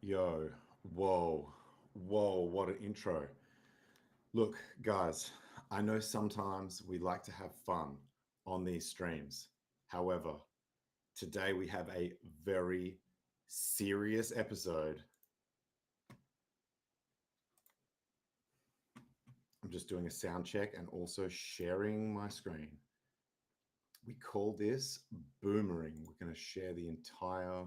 Yo, whoa, what an intro. Look, guys, I know sometimes we like to have fun on these streams. However, today we have a very serious episode. I'm just doing a sound check and also sharing my screen. We call this boomering. We're going to share the entire.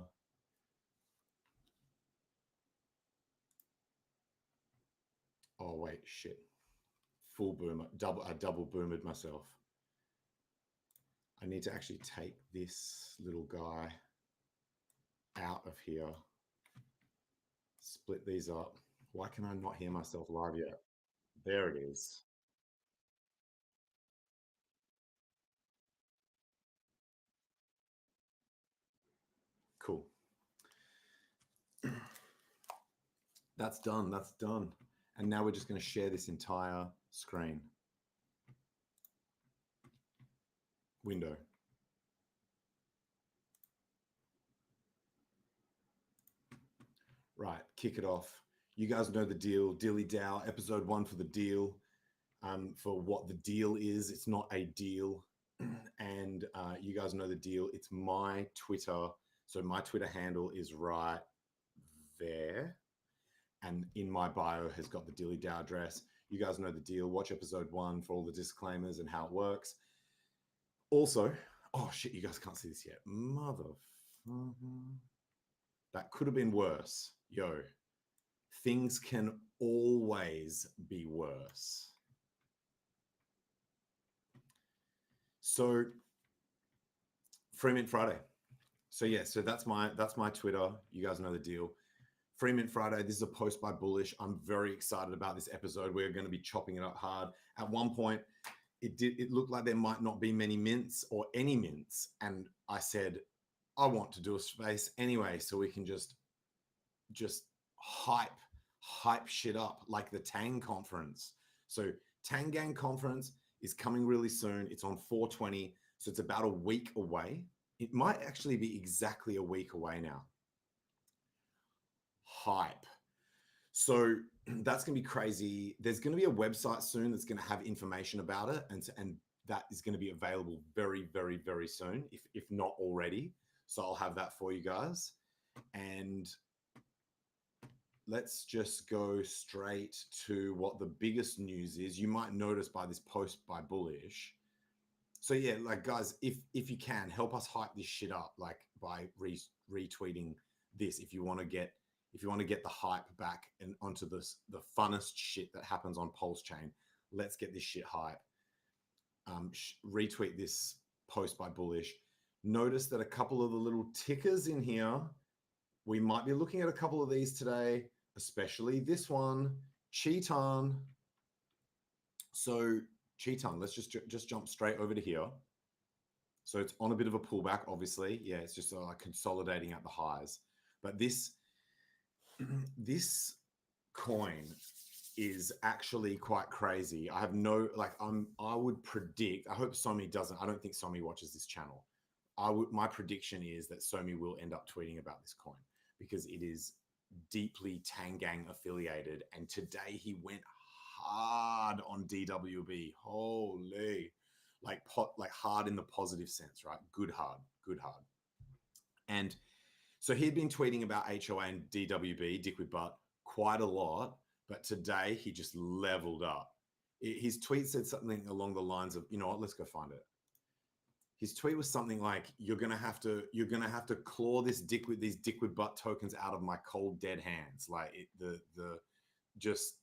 Oh, wait, shit. Full boomer, I double boomered myself. I need to actually take this little guy out of here, split these up. Why can I not hear myself live yet? There it is. Cool. That's done. That's done. And now we're just going to share this entire screen. Window. Right, kick it off. You guys know the deal. Dilly Dow, episode 1 for the deal. For what the deal is, it's not a deal. And you guys know the deal. It's my Twitter. So my Twitter handle is right there. And in my bio has got the Dilly Dow address. You guys know the deal. Watch episode 1 for all the disclaimers and how it works. Also, oh shit, you guys can't see this yet. Motherfucker. That could have been worse. Yo, things can always be worse. So, Freemint Friday. So yeah, so that's my Twitter. You guys know the deal. Freemint Friday. This is a post by Bullish. I'm very excited about this episode. We're going to be chopping it up hard. At one point, it looked like there might not be many mints or any mints, and I said, I want to do a space anyway, so we can just hype shit up like the Tang conference. So Tang Gang conference is coming really soon. It's on 420, so it's about a week away. It might actually be exactly a week away now. Hype. So that's going to be crazy. There's going to be a website soon that's going to have information about it, and that is going to be available very, very, very soon, if not already. So I'll have that for you guys. And let's just go straight to what the biggest news is. You might notice by this post by Bullish. So yeah, like guys, if you can help us hype this shit up, like by retweeting this, if you want to get the hype back and onto the funnest shit that happens on Pulse Chain, let's get this shit hype. Retweet this post by Bullish. Notice that a couple of the little tickers in here, we might be looking at a couple of these today, especially this one, Cheaton. So Cheaton, let's just jump straight over to here. So it's on a bit of a pullback, obviously. Yeah, it's just like consolidating at the highs. But this coin is actually quite crazy. I have no, like, I would predict, I hope Somi doesn't, I don't think Somi watches this channel. My prediction is that Somi will end up tweeting about this coin because it is deeply Tangang affiliated. And today he went hard on DWB. Holy, like hard in the positive sense, right? Good hard. And so he'd been tweeting about HOA and DWB, Dick with Butt, quite a lot. But today he just leveled up. His tweet said something along the lines of, you know what, let's go find it. His tweet was something like, you're gonna have to claw these Dick with Butt tokens out of my cold dead hands. Like just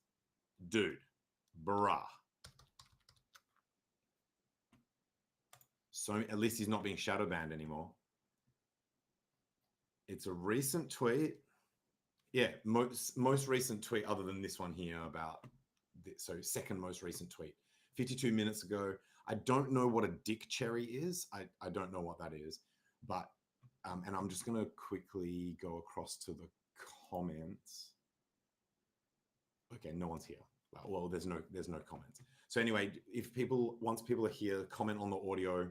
dude, bruh. So at least he's not being shadow banned anymore. It's a recent tweet. Yeah, most recent tweet other than this one here about this, so second most recent tweet, 52 minutes ago. I don't know what a dick cherry is. I don't know what that is, but and I'm just gonna quickly go across to the comments. Okay, no one's here. Well, there's no comments. So anyway, once people are here, comment on the audio.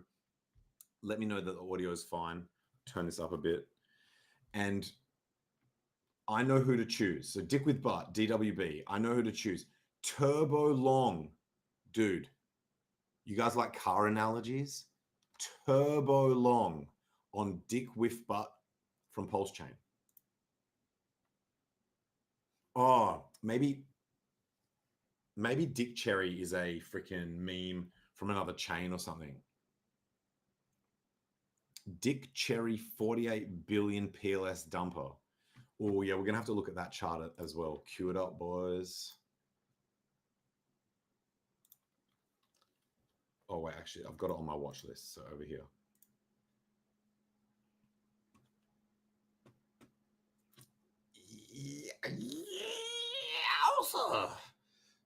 Let me know that the audio is fine. Turn this up a bit. And I know who to choose. So Dick with Butt, DWB. I know who to choose. Turbo Long, dude. You guys like car analogies? Turbo Long on Dick with Butt from Pulse Chain. Oh, maybe Dick Cherry is a freaking meme from another chain or something. Dick Cherry 48 billion PLS dumper. Oh yeah, we're gonna have to look at that chart as well. Cue it up, boys. Oh wait, actually, I've got it on my watch list. So over here. Yeah.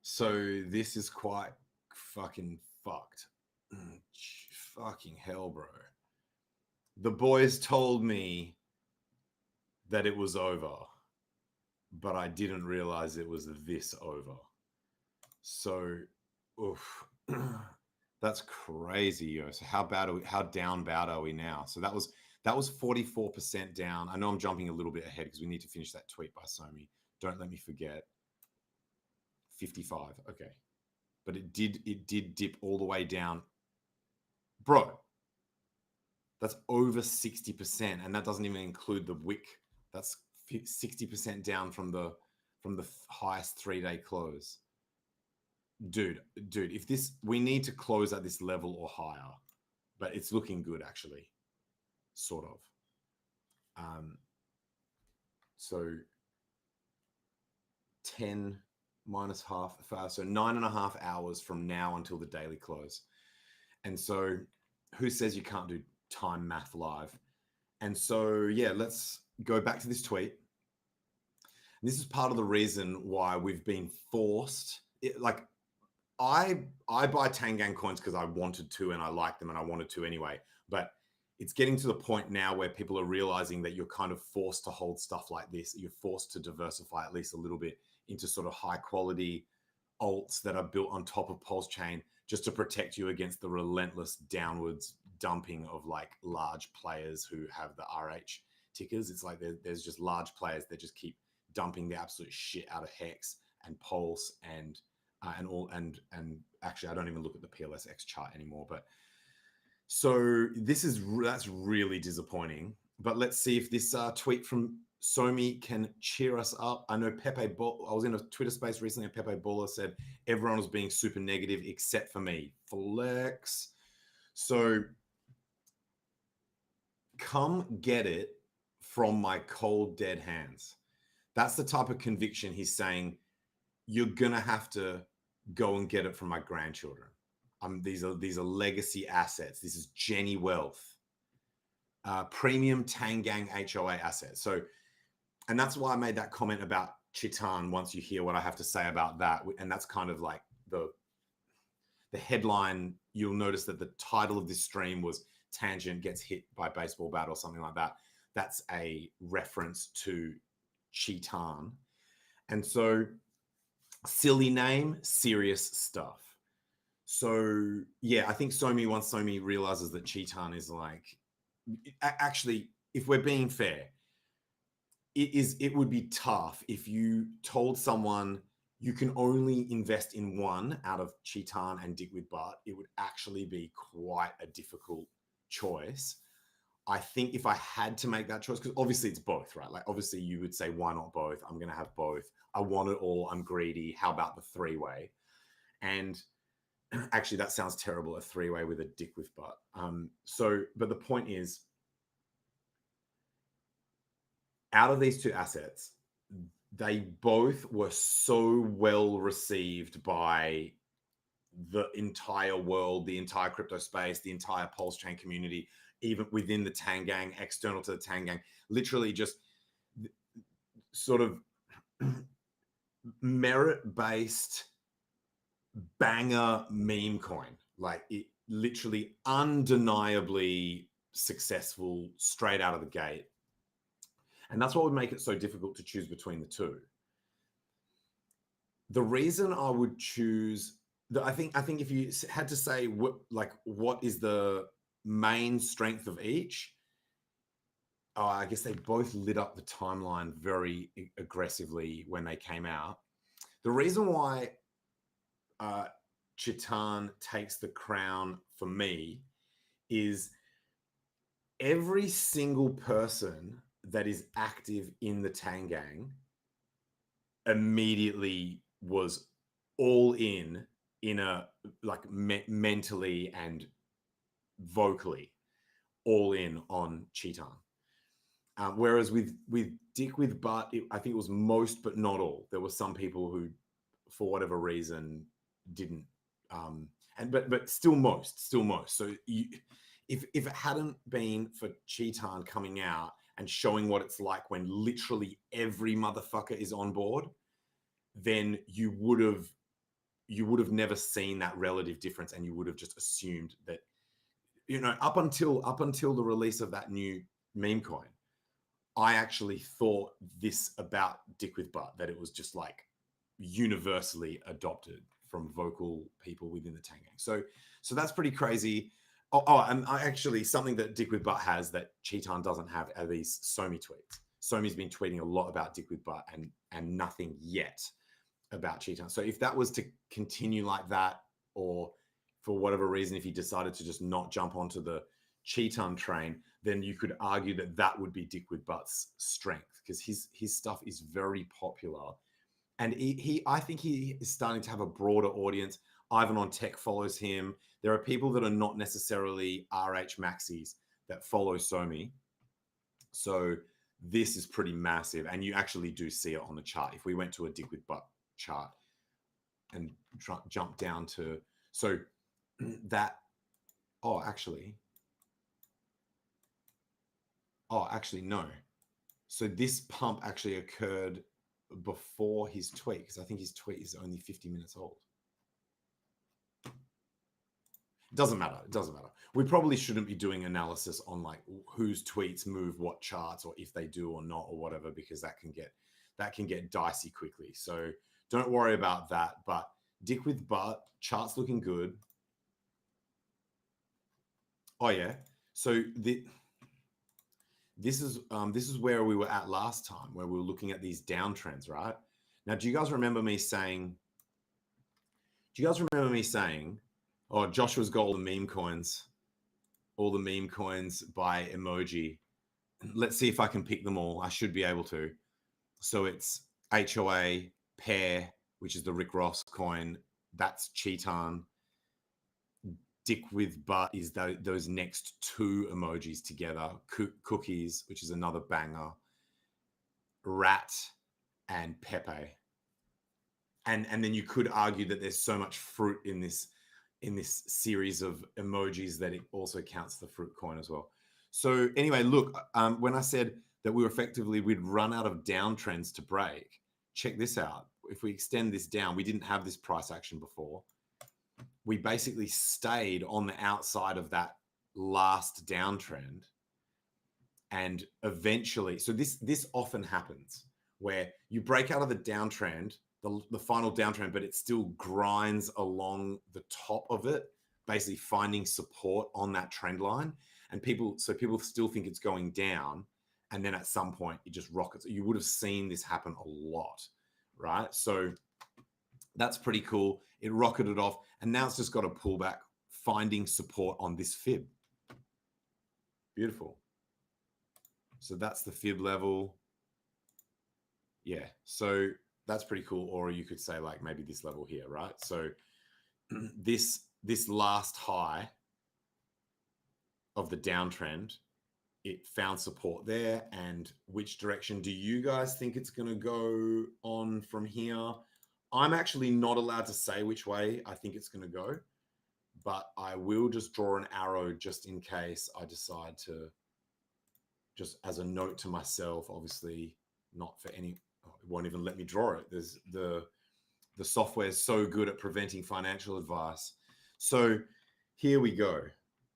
So this is quite fucking fucked. Fucking hell, bro. The boys told me that it was over, but I didn't realize it was this over. So, oof. That's crazy, yo. So how bad are we? How down bad are we now? So that was 44% down. I know I'm jumping a little bit ahead because we need to finish that tweet by Somi. Don't let me forget. 55. Okay. But it did dip all the way down. Bro, that's over 60%. And that doesn't even include the wick. That's 60% down from the highest 3-day close. Dude, if this, we need to close at this level or higher, but it's looking good actually, sort of. So 10 minus half, so 9.5 hours from now until the daily close. And so who says you can't do time math live? And so, yeah, let's go back to this tweet. And this is part of the reason why we've been forced, I buy Tangang coins because I wanted to and I like them and I wanted to anyway. But it's getting to the point now where people are realizing that you're kind of forced to hold stuff like this. You're forced to diversify at least a little bit into sort of high quality alts that are built on top of Pulse Chain just to protect you against the relentless downwards dumping of like large players who have the RH tickers. It's like there's just large players that just keep dumping the absolute shit out of Hex and Pulse and actually I don't even look at the PLSX chart anymore. But so that's really disappointing. But let's see if this tweet from Somi can cheer us up. I know Pepe, I was in a Twitter space recently and Pepe Bola said everyone was being super negative except for me. Flex. So come get it from my cold dead hands. That's the type of conviction he's saying. You're gonna have to go and get it from my grandchildren. These are legacy assets. This is Jenny wealth, premium Tangang HOA assets. So, and that's why I made that comment about Chitan. Once you hear what I have to say about that, and that's kind of like the headline. You'll notice that the title of this stream was "Tangent Gets Hit by Baseball Bat" or something like that. That's a reference to Chitan, and so. Silly name, serious stuff. So yeah, I think once Somi realizes that Chitan is like, actually, if we're being fair, it would be tough if you told someone you can only invest in one out of Chitan and Dick with Butt. It would actually be quite a difficult choice. I think if I had to make that choice, because obviously it's both, right? Like obviously you would say, why not both? I'm going to have both. I want it all. I'm greedy. How about the 3-way? And actually that sounds terrible, a 3-way with a Dick with Butt. But the point is, out of these two assets, they both were so well received by the entire world, the entire crypto space, the entire Pulse Chain community, even within the Tangang, external to the Tangang, literally just sort of merit-based banger meme coin. Like it literally undeniably successful straight out of the gate. And that's what would make it so difficult to choose between the two. The reason I would choose, I think if you had to say what is the main strength of each, I guess they both lit up the timeline very aggressively when they came out. The reason why Chitan takes the crown for me is every single person that is active in the Tang Gang immediately was all in a like mentally and vocally all in on Chitan. Whereas with Dick with Butt, I think it was most but not all. There were some people who, for whatever reason, didn't. But still most. So if it hadn't been for Chitan coming out and showing what it's like when literally every motherfucker is on board, then you would have never seen that relative difference, and you would have just assumed that, you know, up until the release of that new meme coin, I actually thought this about Dick with Butt, that it was just like universally adopted from vocal people within the Tang Gang. So that's pretty crazy. And actually something that Dick with Butt has that Chitan doesn't have are these Somi tweets. Somi's been tweeting a lot about Dick with Butt and nothing yet about Chitan. So if that was to continue like that, or for whatever reason, if he decided to just not jump onto the Chitan train, then you could argue that that would be Dick with Butt's strength, because his stuff is very popular. And I think he is starting to have a broader audience. Ivan on Tech follows him. There are people that are not necessarily RH Maxis that follow Somi. So this is pretty massive. And you actually do see it on the chart. If we went to a Dick with Butt chart and jump down to, so that, actually, no. So this pump actually occurred before his tweet, because I think his tweet is only 50 minutes old. Doesn't matter. We probably shouldn't be doing analysis on like whose tweets move what charts, or if they do or not, or whatever, because that can get dicey quickly. So don't worry about that. But Dick with Butt, charts looking good. Oh yeah. So this is where we were at last time, where we were looking at these downtrends, right? Now, do you guys remember me saying, oh, Joshua's got all the meme coins by emoji. Let's see if I can pick them all. I should be able to. So it's HOA, Pear, which is the Rick Ross coin. That's Chitan. Dick with Butt is those next two emojis together. Cookies, which is another banger. Rat and Pepe. And then you could argue that there's so much fruit in this series of emojis that it also counts the fruit coin as well. So anyway, look, when I said that we'd run out of downtrends to break, check this out. If we extend this down, we didn't have this price action before. We basically stayed on the outside of that last downtrend. And eventually, so this often happens where you break out of the downtrend, the final downtrend, but it still grinds along the top of it, basically finding support on that trend line. And people still think it's going down. And then at some point it just rockets. You would have seen this happen a lot, right? So that's pretty cool. It rocketed off, and now it's just got a pullback, finding support on this fib. Beautiful. So that's the fib level. Yeah, so that's pretty cool. Or you could say like maybe this level here, right? So this last high of the downtrend, it found support there. And which direction do you guys think it's going to go on from here? I'm actually not allowed to say which way I think it's going to go, but I will just draw an arrow just in case I decide to, just as a note to myself, obviously not for any, it won't even let me draw it. There's the software is so good at preventing financial advice. So here we go.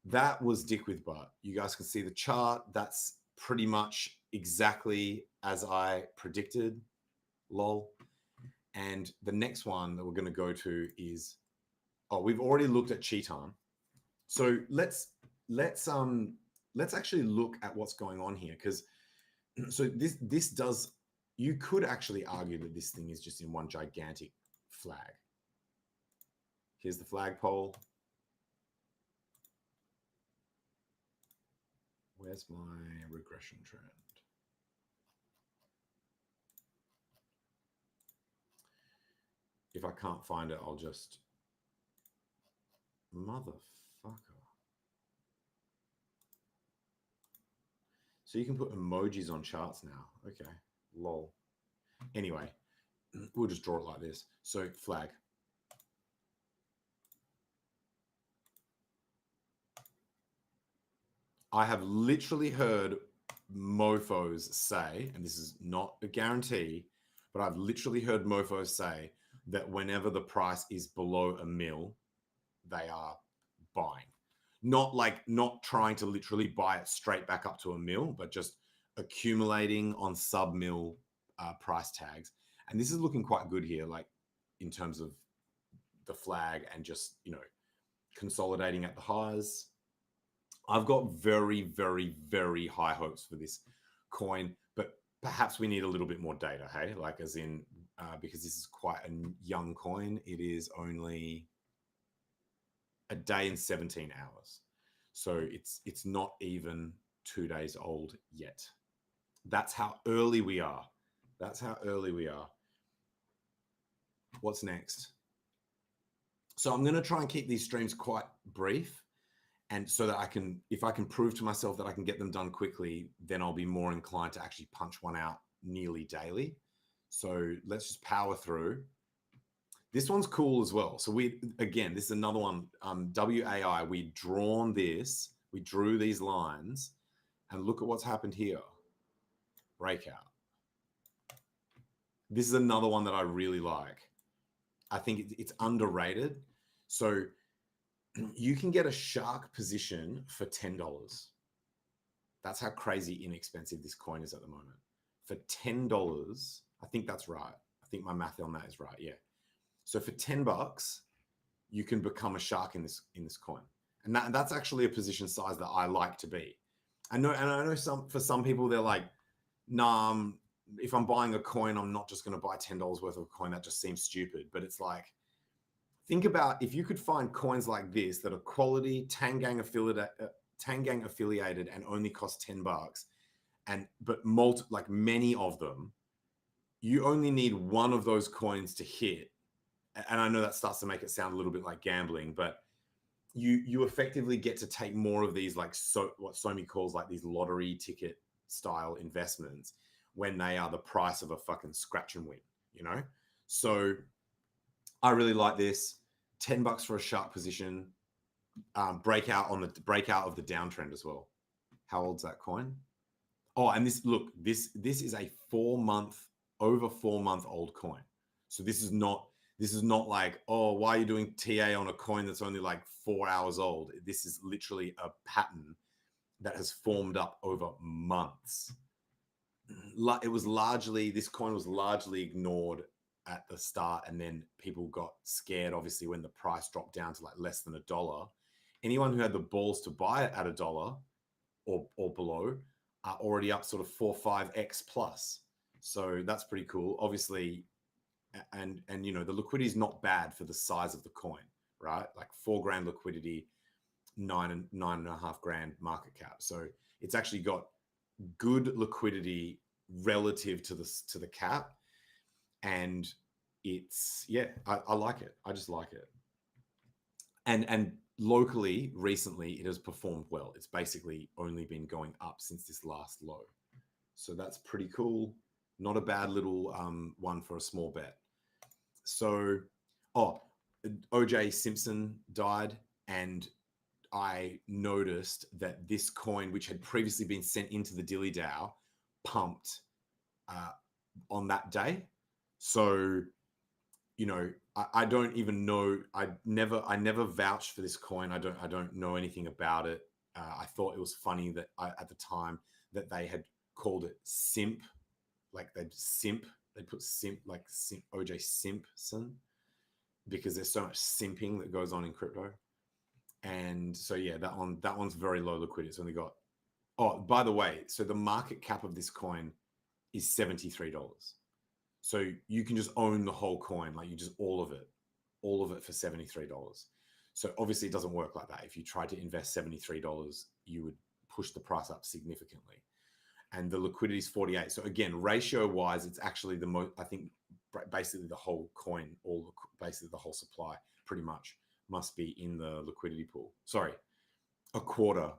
That was Dick with Butt. You guys can see the chart. That's pretty much exactly as I predicted, lol. And the next one that we're going to go to is, we've already looked at Chitan. So let's let's actually look at what's going on here, because so this does, you could actually argue that this thing is just in one gigantic flag. Here's the flagpole. Where's my regression trend? If I can't find it, I'll just motherfucker. So you can put emojis on charts now. Okay, lol. Anyway, we'll just draw it like this. So flag. I have literally heard mofos say, and this is not a guarantee, but I've literally heard mofos say that whenever the price is below $1 mil, they are buying. Not trying to literally buy it straight back up to $1 mil, but just accumulating on sub-mil price tags. And this is looking quite good here, like in terms of the flag and just, you know, consolidating at the highs. I've got very, very, very high hopes for this coin, but perhaps we need a little bit more data, hey? Like as in, because this is quite a young coin. It is only a day and 17 hours. So it's not even 2 days old yet. That's how early we are. That's how early we are. What's next? So I'm going to try and keep these streams quite brief. And so that I can, if I can prove to myself that I can get them done quickly, then I'll be more inclined to actually punch one out nearly daily. So let's just power through. This one's cool as well. So again, this is another one, WAI, we drew these lines, and look at what's happened here. Breakout. This is another one that I really like. I think it's underrated. So you can get a shark position for $10. That's how crazy inexpensive this coin is at the moment. For $10, I think that's right. I think my math on that is right. Yeah. So for $10, you can become a shark in this coin, and that's actually a position size that I like to be. I know for some people they're like, nah, if I'm buying a coin, I'm not just going to buy $10 worth of a coin. That just seems stupid. But it's like, think about if you could find coins like this that are quality, Tangang affiliated and only cost $10, but many of them, you only need one of those coins to hit. And I know that starts to make it sound a little bit like gambling, but you effectively get to take more of these, like, so what Somi calls like these lottery ticket style investments when they are the price of a fucking scratch and win, you know? So I really like this. $10 for a shark position. Breakout of the downtrend as well. How old's that coin? Oh, and this is a over 4 month old coin. So this is not like, oh, why are you doing TA on a coin that's only like 4 hours old? This is literally a pattern that has formed up over months. This coin was largely ignored at the start, and then people got scared, obviously, when the price dropped down to like less than $1. Anyone who had the balls to buy it at $1 or below are already up sort of 4-5x plus. So that's pretty cool, obviously. And you know, the liquidity is not bad for the size of the coin, right? Like $4 grand liquidity, 9.5 grand market cap. So it's actually got good liquidity relative to the cap. And it's, yeah, I like it. I just like it. And locally, recently, it has performed well. It's basically only been going up since this last low. So that's pretty cool. Not a bad little one for a small bet. So, OJ Simpson died, and I noticed that this coin, which had previously been sent into the Dilly DAO, pumped on that day. So, you know, I don't even know. I never vouched for this coin. I don't know anything about it. I thought it was funny that at the time that they had called it simp, like they put simp, like OJ Simpson, because there's so much simping that goes on in crypto. And so yeah, that one's very low liquidity. It's only got Oh, by the way, so the market cap of this coin is $73. So you can just own the whole coin, like you just all of it for $73. So obviously it doesn't work like that. If you tried to invest $73, you would push the price up significantly. And the liquidity is 48. So again, ratio wise, it's actually the most, I think basically the whole coin, basically the whole supply pretty much must be in the liquidity pool. Sorry, a quarter.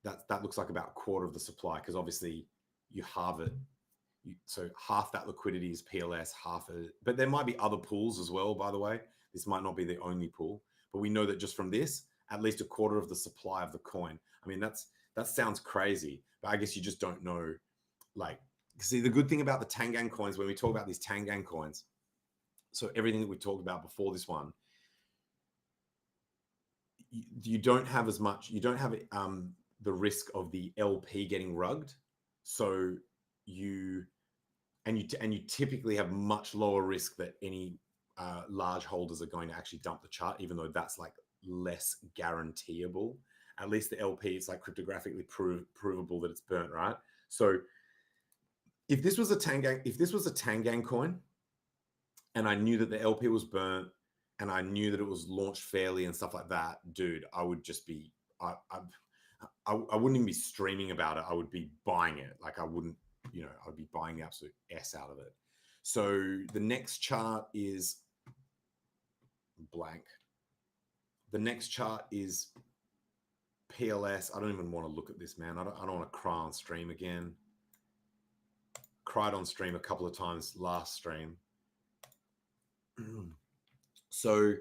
That looks like about a quarter of the supply, because obviously you halve it. So half that liquidity is PLS, but there might be other pools as well, by the way. This might not be the only pool, but we know that just from this, at least a quarter of the supply of the coin. I mean, that sounds crazy, but I guess you just don't know. Like, see, the good thing about the Tangang coins, when we talk about these Tangang coins, so everything that we talked about before this one, you don't have as much, you don't have the risk of the LP getting rugged. So you typically have much lower risk that any large holders are going to actually dump the chart, even though that's like less guaranteeable. At least the LP, it's like cryptographically provable that it's burnt, right? So if this was a Tangang coin, and I knew that the LP was burnt, and I knew that it was launched fairly and stuff like that, dude, I would just be, I wouldn't even be streaming about it. I would be buying it. Like I wouldn't, I'd be buying the absolute S out of it. So the next chart is blank. The next chart is PLS. I don't even want to look at this, man. I don't want to cry on stream again. Cried on stream a couple of times last stream. So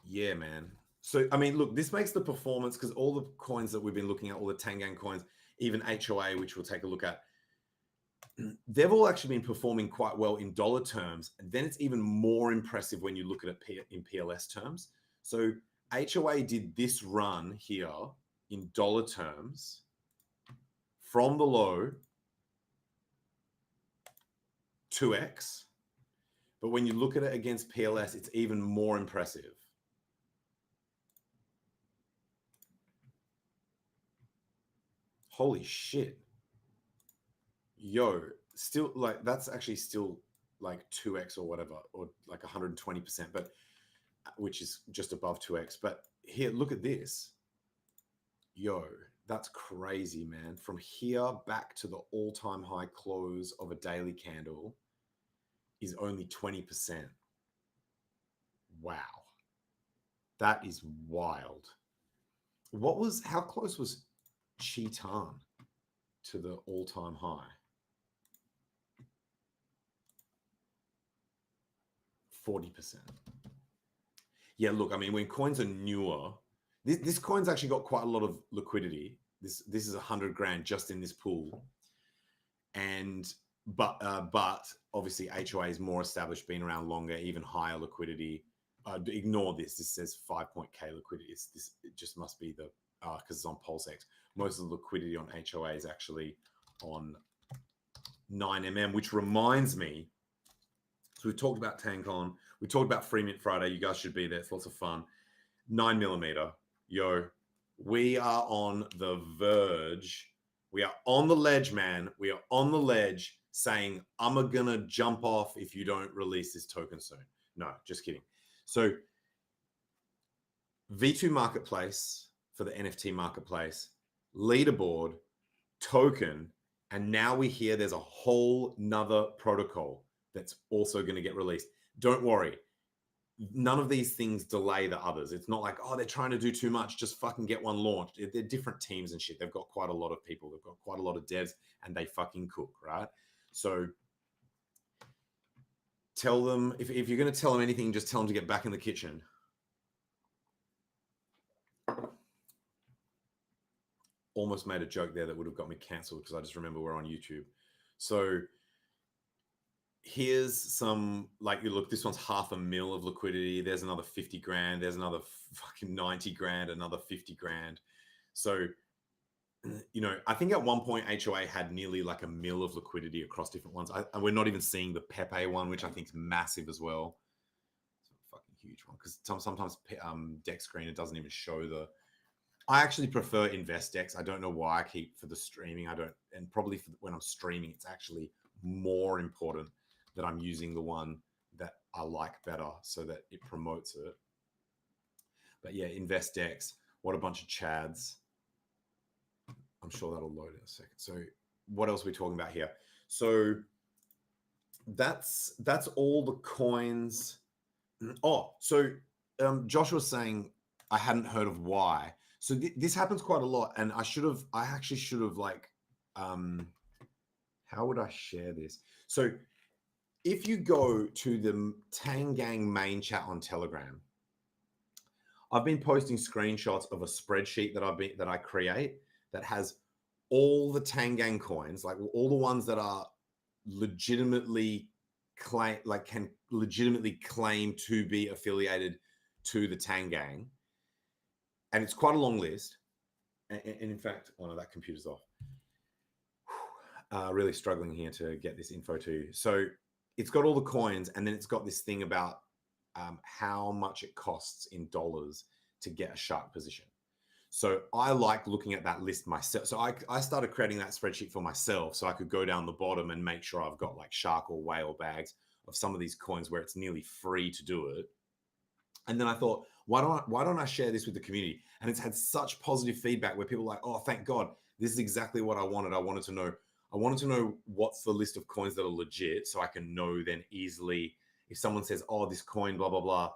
yeah, man. So, I mean, look, this makes the performance, because all the coins that we've been looking at, all the Tangang coins, even HOA, which we'll take a look at, they've all actually been performing quite well in dollar terms. And then it's even more impressive when you look at it in PLS terms. So HOA did this run here in dollar terms from the low 2x. But when you look at it against PLS, it's even more impressive. Holy shit. Yo, still, like, that's actually still like 2x or whatever, or like 120%, but which is just above 2x. But here, look at this. Yo, that's crazy, man. From here back to the all-time high close of a daily candle is only 20%. Wow. That is wild. How close was Chetan to the all-time high? 40%. Yeah, look, I mean, when coins are newer, this coin's actually got quite a lot of liquidity. This is 100 grand just in this pool. But obviously HOA is more established, been around longer, even higher liquidity. Ignore this. This says 5.K liquidity. It just must be the, because it's on PulseX. Most of the liquidity on HOA is actually on 9mm, which reminds me, so we talked about TanCon, we talked about Free Mint Friday. You guys should be there. It's lots of fun. 9mm. Yo, we are on the verge. We are on the ledge, man. We are on the ledge saying, I'm going to jump off if you don't release this token soon. No, just kidding. So V2 marketplace for the NFT marketplace, leaderboard, token, and now we hear there's a whole nother protocol that's also going to get released. Don't worry. None of these things delay the others. It's not like, oh, they're trying to do too much. Just fucking get one launched. They're different teams and shit. They've got quite a lot of people. They've got quite a lot of devs, and they fucking cook, right? So tell them, if you're going to tell them anything, just tell them to get back in the kitchen. Almost made a joke there that would have got me canceled because I just remember we're on YouTube. So here's some, like, you look, this one's $500,000 of liquidity. There's another 50 grand. There's another fucking 90 grand, another 50 grand. So, I think at one point HOA had nearly like $1 million of liquidity across different ones. And we're not even seeing the PEPE one, which I think is massive as well. It's a fucking huge one, because sometimes Deck Screener doesn't even show I actually prefer InvestX. I don't know why I keep for the streaming. I don't, and probably for when I'm streaming, it's actually more important that I'm using the one that I like better so that it promotes it. But yeah, InvestX, what a bunch of chads. I'm sure that'll load in a second. So what else are we talking about here? So that's all the coins. Oh, so Josh was saying I hadn't heard of Y. So this happens quite a lot, and I actually should have like, how would I share this? So if you go to the Tang Gang main chat on Telegram, I've been posting screenshots of a spreadsheet that I create that has all the Tang Gang coins, like all the ones that are legitimately can legitimately claim to be affiliated to the Tang Gang. And it's quite a long list. And in fact, oh no, that computer's off. Really struggling here to get this info to you. So it's got all the coins, and then it's got this thing about how much it costs in dollars to get a shark position. So I like looking at that list myself. So I started creating that spreadsheet for myself so I could go down the bottom and make sure I've got like shark or whale bags of some of these coins where it's nearly free to do it. And then I thought, why don't I share this with the community? And it's had such positive feedback where people are like, oh, thank God, this is exactly what I wanted. I wanted to know what's the list of coins that are legit, so I can know then easily if someone says, oh, this coin, blah, blah, blah,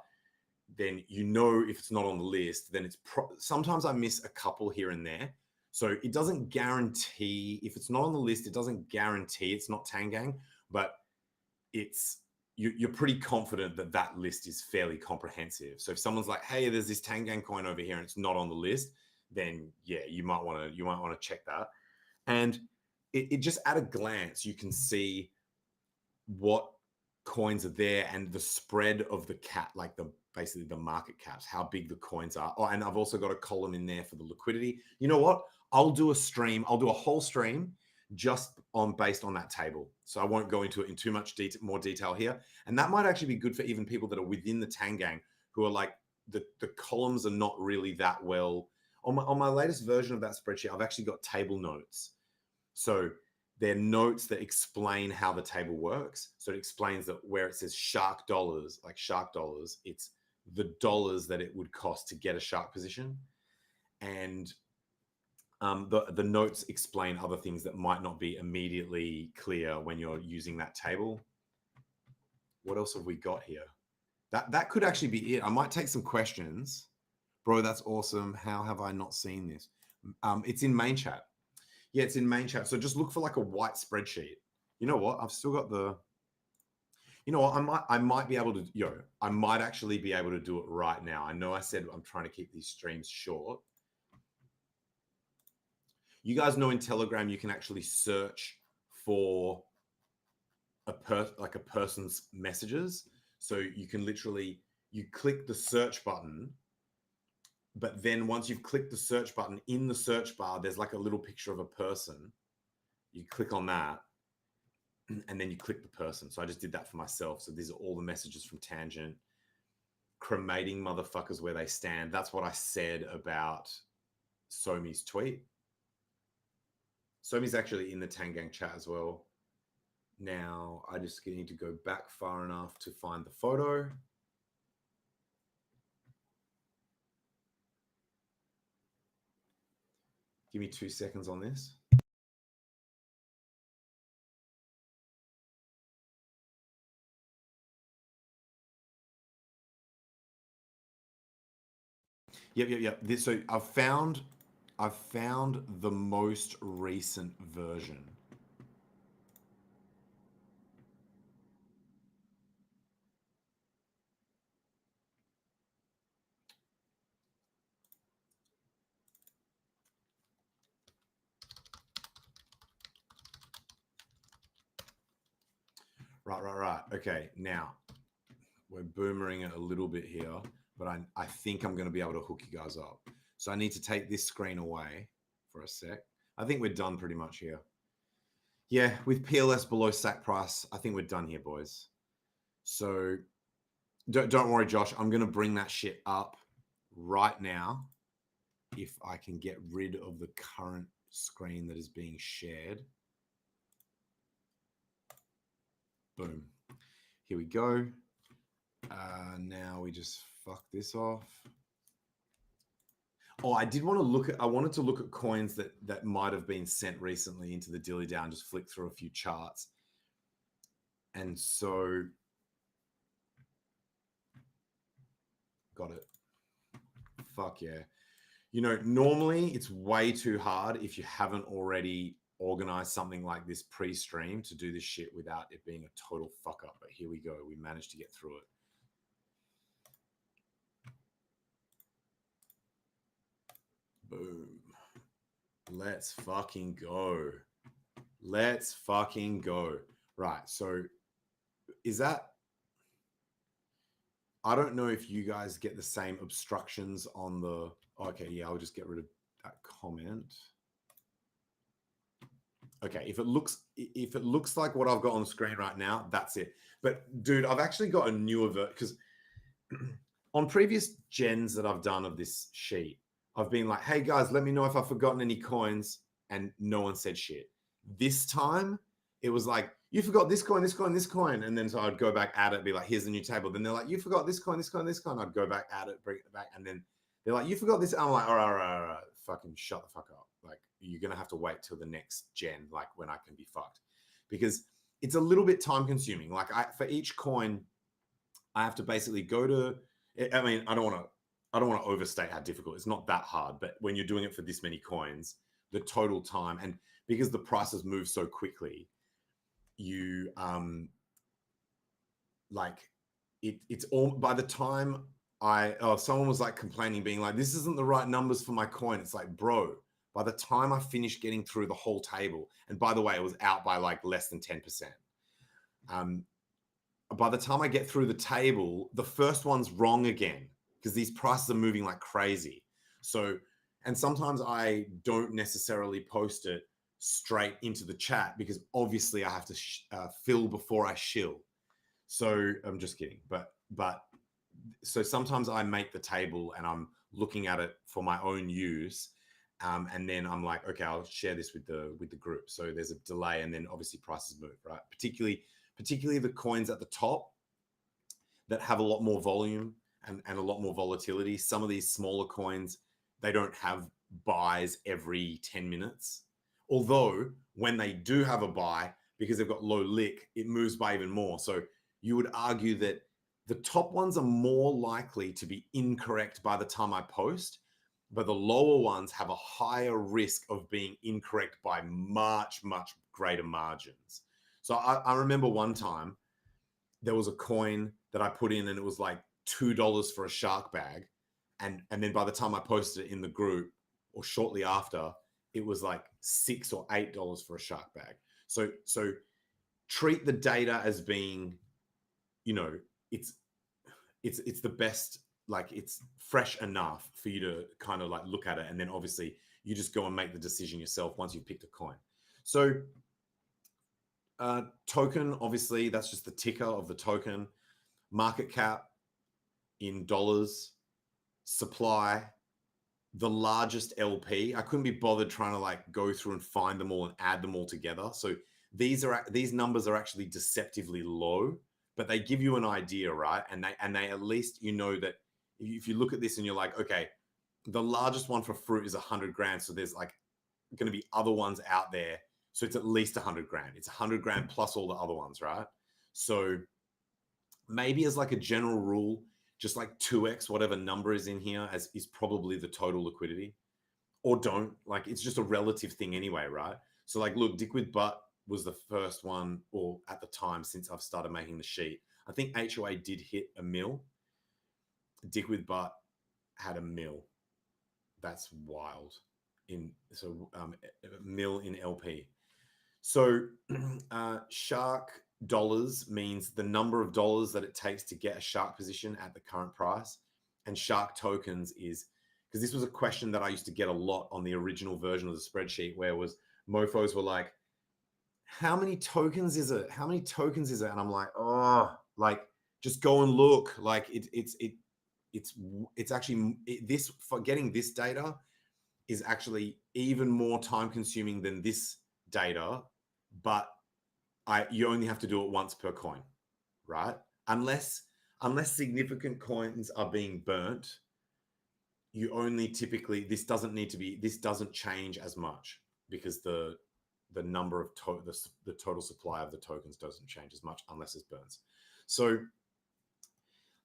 then you know if it's not on the list, then it's sometimes I miss a couple here and there. So it doesn't guarantee, if it's not on the list, it doesn't guarantee it's not Tang Gang, but you're pretty confident that that list is fairly comprehensive. So if someone's like, hey, there's this Tang Gang coin over here and it's not on the list, then yeah, you might want to check that. And it just at a glance, you can see what coins are there and the spread of the cap, like basically the market caps, how big the coins are. Oh, and I've also got a column in there for the liquidity. You know what? I'll do a whole stream just based on that table. So I won't go into it in too much more detail here. And that might actually be good for even people that are within the Tang Gang who are like, the columns are not really that well. On my latest version of that spreadsheet, I've actually got table notes. So they're notes that explain how the table works. So it explains that where it says shark dollars, it's the dollars that it would cost to get a shark position. And the notes explain other things that might not be immediately clear when you're using that table. What else have we got here? That could actually be it. I might take some questions. Bro, that's awesome. How have I not seen this? It's in main chat. Yeah, it's in main chat. So just look for like a white spreadsheet. You know what? I've still got you know what? I might be able to, I might actually be able to do it right now. I know I said I'm trying to keep these streams short. You guys know in Telegram, you can actually search for a person's messages. So you can literally, you click the search button, but then once you've clicked the search button, in the search bar, there's like a little picture of a person. You click on that and then you click the person. So I just did that for myself. So these are all the messages from Tangent. Cremating motherfuckers where they stand. That's what I said about Somi's tweet. Somi's actually in the Tang Gang chat as well. Now I just need to go back far enough to find the photo. Give me 2 seconds on this. Yep. So I've found the most recent version. Right. Okay, now we're boomering it a little bit here, but I think I'm going to be able to hook you guys up. So I need to take this screen away for a sec. I think we're done pretty much here. Yeah, with PLS below sack price, I think we're done here, boys. So don't worry, Josh. I'm going to bring that shit up right now. if I can get rid of the current screen that is being shared. Boom. Here we go. Now we just fuck this off. Oh, I did want to look at, I wanted to look at coins that might have been sent recently into the DILLY DAO and just flick through a few charts. And so, got it. Fuck yeah. You know, normally it's way too hard if you haven't already organized something like this pre-stream to do this shit without it being a total fuck up. But here we go. We managed to get through it. Boom. Let's fucking go. Let's fucking go. Right. So is that, I don't know if you guys get the same obstructions on the, okay, yeah, I'll just get rid of that comment. Okay, if it looks like what I've got on the screen right now, that's it. But dude, I've actually got a newer version, because on previous gens that I've done of this sheet, I've been like, hey guys, let me know if I've forgotten any coins, and no one said shit. This time it was like, you forgot this coin, this coin, this coin. And then so I'd go back at it, be like, here's the new table. Then they're like, you forgot this coin, this coin, this coin. I'd go back at it, bring it back. And then they're like, you forgot this. I'm like, all right. Fucking shut the fuck up. Like, you're going to have to wait till the next gen, like when I can be fucked. Because it's a little bit time consuming. Like for each coin, I have to basically go to, I mean, I don't want to overstate how difficult. It's not that hard, but when you're doing it for this many coins, the total time, and because the prices move so quickly, you like it's all, by the time someone was like complaining, being like, this isn't the right numbers for my coin. It's like, bro, by the time I finished getting through the whole table, and by the way, it was out by like less than 10%. By the time I get through the table, the first one's wrong again, because these prices are moving like crazy. So, and sometimes I don't necessarily post it straight into the chat, because obviously I have to fill before I shill. So I'm just kidding. But so sometimes I make the table and I'm looking at it for my own use. And then I'm like, okay, I'll share this with the group. So there's a delay, and then obviously prices move, right? Particularly the coins at the top that have a lot more volume and a lot more volatility. Some of these smaller coins, they don't have buys every 10 minutes. Although when they do have a buy, because they've got low lick, it moves by even more. So you would argue that the top ones are more likely to be incorrect by the time I post, but the lower ones have a higher risk of being incorrect by much, much greater margins. So I remember one time there was a coin that I put in and it was like $2 for a shark bag. And then by the time I posted it in the group, or shortly after, it was like $6 or $8 for a shark bag. So treat the data as being, you know, it's the best, like it's fresh enough for you to kind of like look at it. And then obviously you just go and make the decision yourself once you've picked a coin. So token, obviously that's just the ticker of the token. Market cap in dollars. Supply, the largest LP. I couldn't be bothered trying to like go through and find them all and add them all together. So these numbers are actually deceptively low, but they give you an idea, right? And they at least, you know, that if you look at this and you're like, okay, the largest one for fruit is 100 grand. So there's like going to be other ones out there. So it's at least 100 grand. It's 100 grand plus all the other ones, right? So maybe as like a general rule, just like 2x whatever number is in here as is probably the total liquidity, or don't, like it's just a relative thing anyway, right? So like, look, Dick with Butt was the first one, or at the time since I've started making the sheet. I think HOA did hit $1 million. Dick with Butt had $1 million. That's wild. $1 million in LP. So shark dollars means the number of dollars that it takes to get a shark position at the current price. And shark tokens is, because this was a question that I used to get a lot on the original version of the spreadsheet, where was mofos were like, how many tokens is it? How many tokens is it? And I'm like, oh, like just go and look. Like it's actually this, for getting this data, is actually even more time consuming than this data, but you only have to do it once per coin, right? Unless significant coins are being burnt, you only typically, this doesn't change as much because the number of the total supply of the tokens doesn't change as much unless it burns. So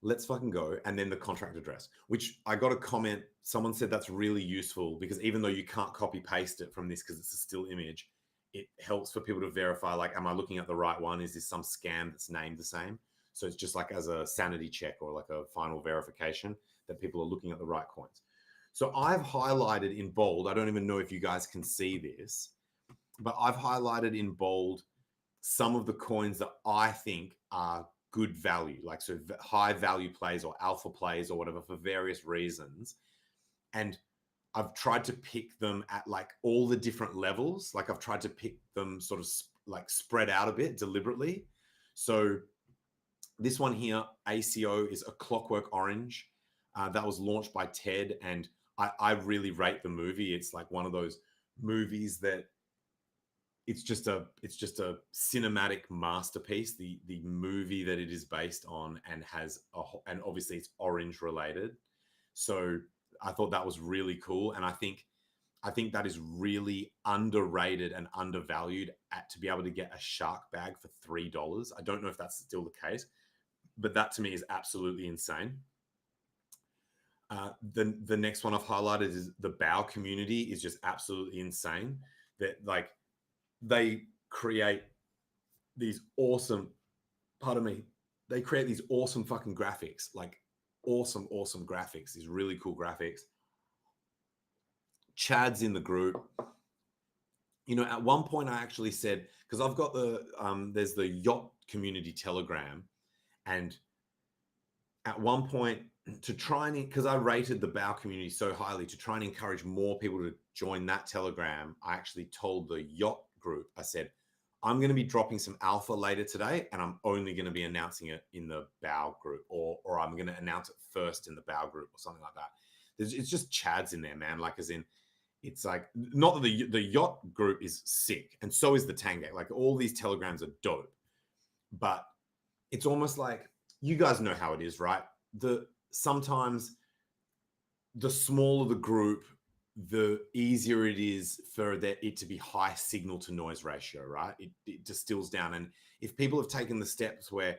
let's fucking go. And then the contract address, which I got a comment. Someone said that's really useful because even though you can't copy paste it from this because it's a still image, it helps for people to verify, like, am I looking at the right one? Is this some scam that's named the same? So it's just like as a sanity check or like a final verification that people are looking at the right coins. So I've highlighted in bold, I don't even know if you guys can see this, but I've highlighted in bold some of the coins that I think are good value, like so high value plays or alpha plays or whatever for various reasons. And I've tried to pick them at like all the different levels. Like I've tried to pick them sort of like spread out a bit deliberately. So this one here, ACO, is a Clockwork Orange that was launched by TED. And I really rate the movie. It's like one of those movies that it's just a cinematic masterpiece, the movie that it is based on, and and obviously it's orange related. So I thought that was really cool. And I think that is really underrated and undervalued to be able to get a shark bag for $3. I don't know if that's still the case, but that to me is absolutely insane. The next one I've highlighted is the BAO community is just absolutely insane. That like they create these awesome, they create these awesome fucking graphics, like awesome graphics, these really cool graphics. Chad's in the group. You know, at one point I actually said, because I've got there's the yacht community Telegram, and at one point to try and, because I rated the BAO community so highly, to try and encourage more people to join that Telegram, I actually told the yacht group, I said, I'm going to be dropping some alpha later today, and I'm only going to be announcing it in the BAO group, or I'm going to announce it first in the BAO group or something like that. It's just Chads in there, man. Like, as in, it's like, not that the yacht group is sick, and so is the Tangang. Like, all these Telegrams are dope, but it's almost like, you guys know how it is, right? Sometimes the smaller the group, the easier it is for it to be high signal to noise ratio, right? It distills down. And if people have taken the steps where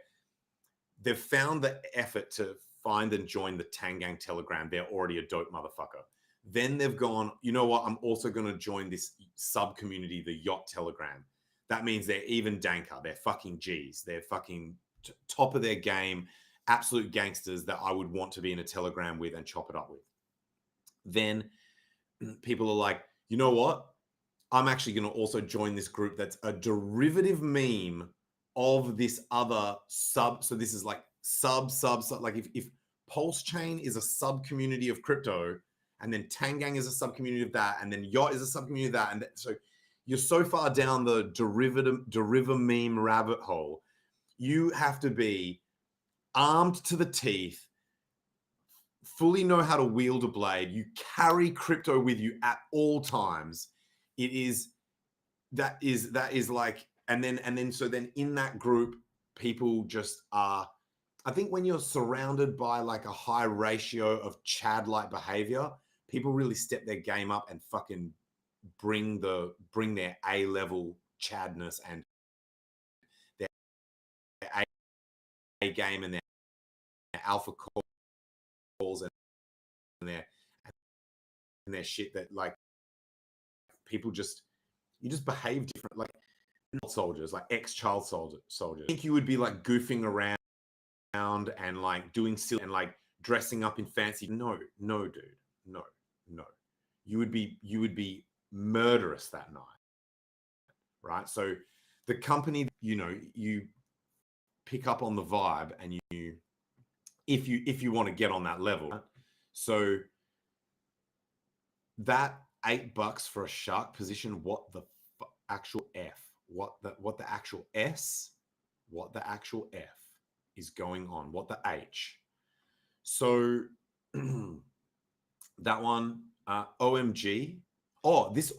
they've found the effort to find and join the Tangang Telegram, they're already a dope motherfucker. Then they've gone, you know what? I'm also going to join this sub community, the yacht Telegram. That means they're even danker. They're fucking G's. They're fucking top of their game, absolute gangsters that I would want to be in a Telegram with and chop it up with. Then people are like, you know what? I'm actually going to also join this group that's a derivative meme of this other sub. So this is like sub. Like if Pulse Chain is a sub community of crypto, and then Tangang is a sub community of that, and then Yacht is a sub community of that, and so you're so far down the derivative meme rabbit hole. You have to be armed to the teeth, fully know how to wield a blade. You carry crypto with you at all times. That is like, and then so then in that group, people just are, I think when you're surrounded by like a high ratio of Chad-like behavior, people really step their game up and fucking bring their A-level Chadness and their A game and their alpha calls and their shit, that like people you just behave different, like soldiers, like ex-child soldiers. I think you would be like goofing around and like doing silly and like dressing up in fancy. No, dude, no. You would be murderous that night, right? So the company, you know, you pick up on the vibe, and if you want to get on that level, right? So that $8 for a shark position, what the actual F, what the actual S, what the actual F is going on, what the H. So that one, OMG. Oh, this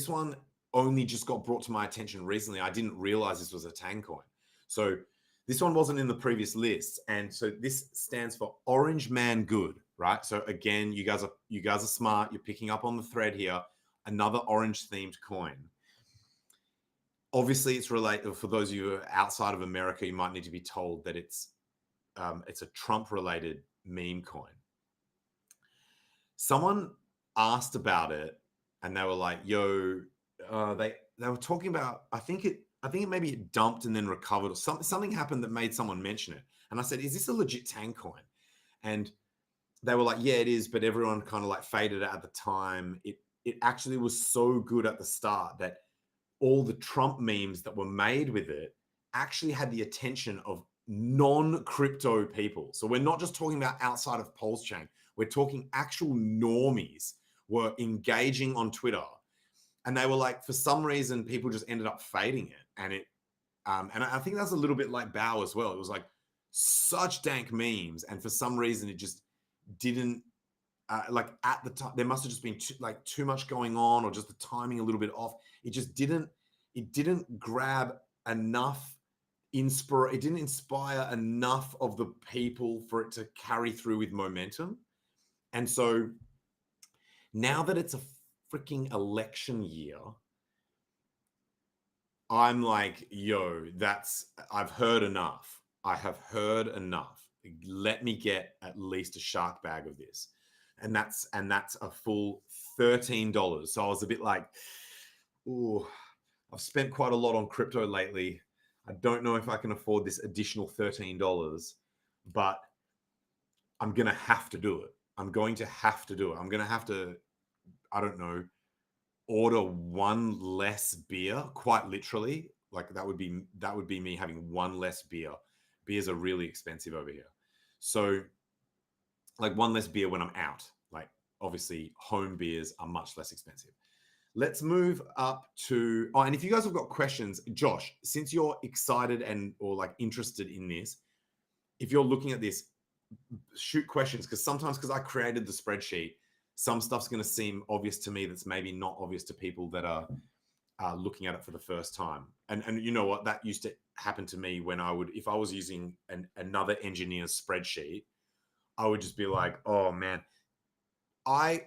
one only just got brought to my attention recently. I didn't realize this was a Tang coin. So this one wasn't in the previous list. And so this stands for Orange Man Good, right? So again, you guys are smart. You're picking up on the thread here. Another orange themed coin. Obviously, it's related. For those of you outside of America, you might need to be told that it's a Trump-related meme coin. Someone asked about it, and they were like, "Yo," they were talking about. I think maybe it dumped and then recovered, or something happened that made someone mention it. And I said, "Is this a legit Tang coin?" And they were like, "Yeah, it is," but everyone kind of like faded it at the time. It actually was so good at the start that all the Trump memes that were made with it actually had the attention of non-crypto people. So we're not just talking about outside of Pulse Chain. We're talking actual normies were engaging on Twitter. And they were like, for some reason, people just ended up fading it. And and I think that's a little bit like Bao as well. It was like such dank memes. And for some reason, it just didn't, like at the time, there must have just been too much going on, or just the timing a little bit off. It just didn't grab enough, it didn't inspire enough of the people for it to carry through with momentum. And so now that it's a freaking election year, I'm like, yo, I've heard enough. I have heard enough. Let me get at least a shark bag of this. And that's a full $13. So I was a bit like, oh, I've spent quite a lot on crypto lately. I don't know if I can afford this additional $13, but I'm going to have to do it. I'm going to have to do it. I'm going to have to, I don't know, order one less beer, quite literally. Like that would be me having one less beer. Beers are really expensive over here. So like one less beer when I'm out. Like obviously home beers are much less expensive. Let's move up to, and if you guys have got questions, Josh, since you're excited or like interested in this, if you're looking at this, shoot questions, because I created the spreadsheet, some stuff's going to seem obvious to me that's maybe not obvious to people that are looking at it for the first time. And you know what? That used to happen to me when if I was using another engineer's spreadsheet, I would just be like, oh man, I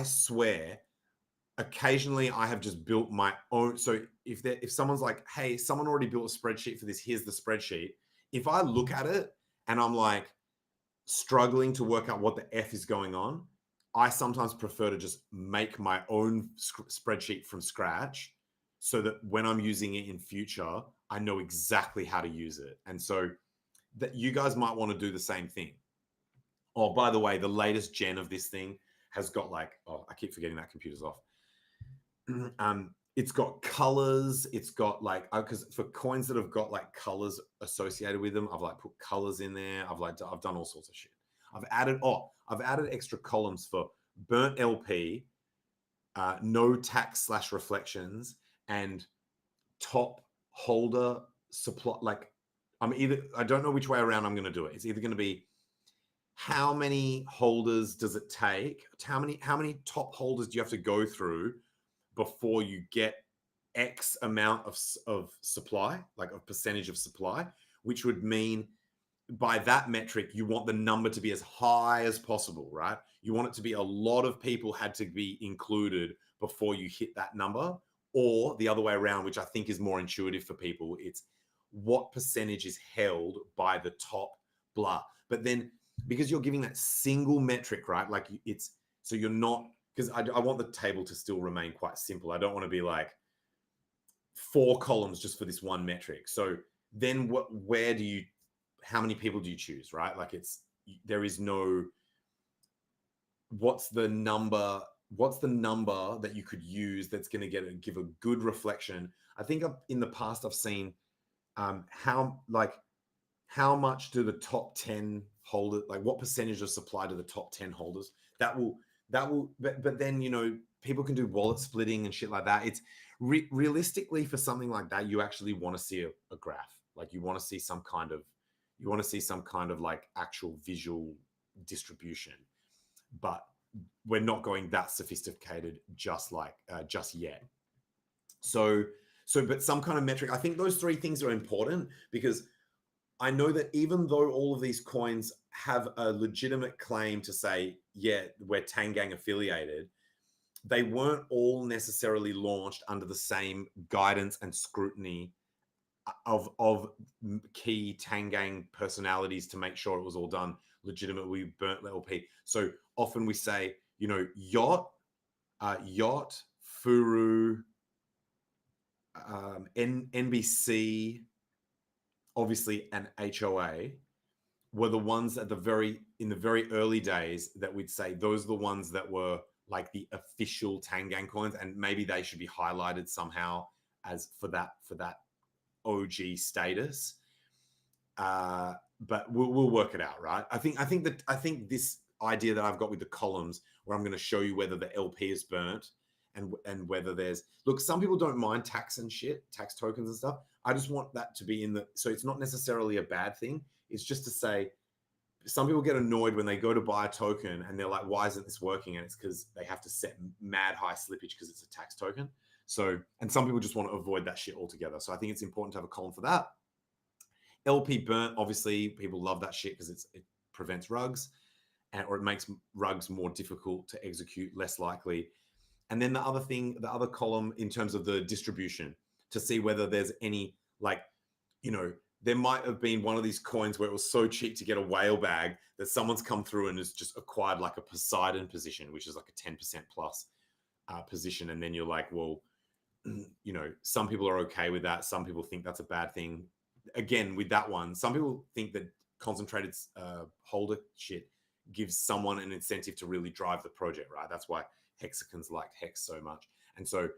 swear, occasionally I have just built my own. So if someone's like, hey, someone already built a spreadsheet for this, here's the spreadsheet. If I look at it and I'm like struggling to work out what the F is going on, I sometimes prefer to just make my own spreadsheet from scratch so that when I'm using it in future, I know exactly how to use it. And so that you guys might want to do the same thing. Oh, by the way, the latest gen of this thing has got like, oh, I keep forgetting that computer's off. It's got colors. It's got like, because for coins that have got like colors associated with them, I've like put colors in there. I've done all sorts of shit. I've added extra columns for burnt LP, no tax / reflections, and top holder supply. Like I don't know which way around I'm going to do it. It's either going to be how many holders does it take? How many top holders do you have to go through before you get X amount of supply, like a percentage of supply, which would mean by that metric, you want the number to be as high as possible, right? You want it to be a lot of people had to be included before you hit that number, or the other way around, which I think is more intuitive for people. It's what percentage is held by the top blah. But then because you're giving that single metric, right? Like so you're not, because I want the table to still remain quite simple. I don't want to be like 4 columns just for this one metric. So then how many people do you choose, right? Like there is no, what's the number that you could use that's going to give a good reflection. I think in the past I've seen how much do the top 10 holders, like what percentage of supply to the top 10 holders, but then, you know, people can do wallet splitting and shit like that. It's realistically for something like that, you actually want to see a graph. Like you want to see some kind of like actual visual distribution. But we're not going that sophisticated just yet. So, but some kind of metric. I think those three things are important because I know that even though all of these coins have a legitimate claim to say, yeah, we're Tangang affiliated, they weren't all necessarily launched under the same guidance and scrutiny of key Tangang personalities to make sure it was all done legitimately. Burnt LP. So often we say, you know, YACHT, FURU, NBC, obviously, and HOA were the ones in the very early days that we'd say those are the ones that were like the official Tangang coins, and maybe they should be highlighted somehow as for that OG status. But we'll work it out, right? I think this idea that I've got with the columns, where I'm going to show you whether the LP is burnt and whether there's, look, some people don't mind tax and shit, tax tokens and stuff. I just want that to be in the, so it's not necessarily a bad thing. It's just to say, some people get annoyed when they go to buy a token and they're like, why isn't this working? And it's because they have to set mad high slippage because it's a tax token. So, and some people just want to avoid that shit altogether. So I think it's important to have a column for that. LP burnt, obviously, people love that shit because it prevents rugs, or it makes rugs more difficult to execute, less likely. And then the other column in terms of the distribution, to see whether there's any, like, you know, there might have been one of these coins where it was so cheap to get a whale bag that someone's come through and has just acquired like a Poseidon position, which is like a 10% plus position. And then you're like, well, you know, some people are okay with that. Some people think that's a bad thing. Again, with that one, some people think that concentrated holder shit gives someone an incentive to really drive the project, right? That's why hexagons like Hex so much. And so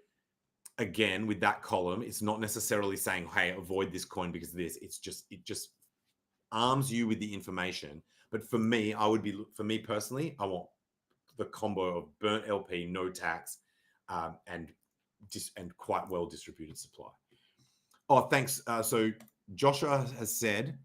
again, with that column, it's not necessarily saying, hey, avoid this coin because of this. It just arms you with the information. But for me, for me personally, I want the combo of burnt LP, no tax, and quite well distributed supply. Oh, thanks. So Joshua has said,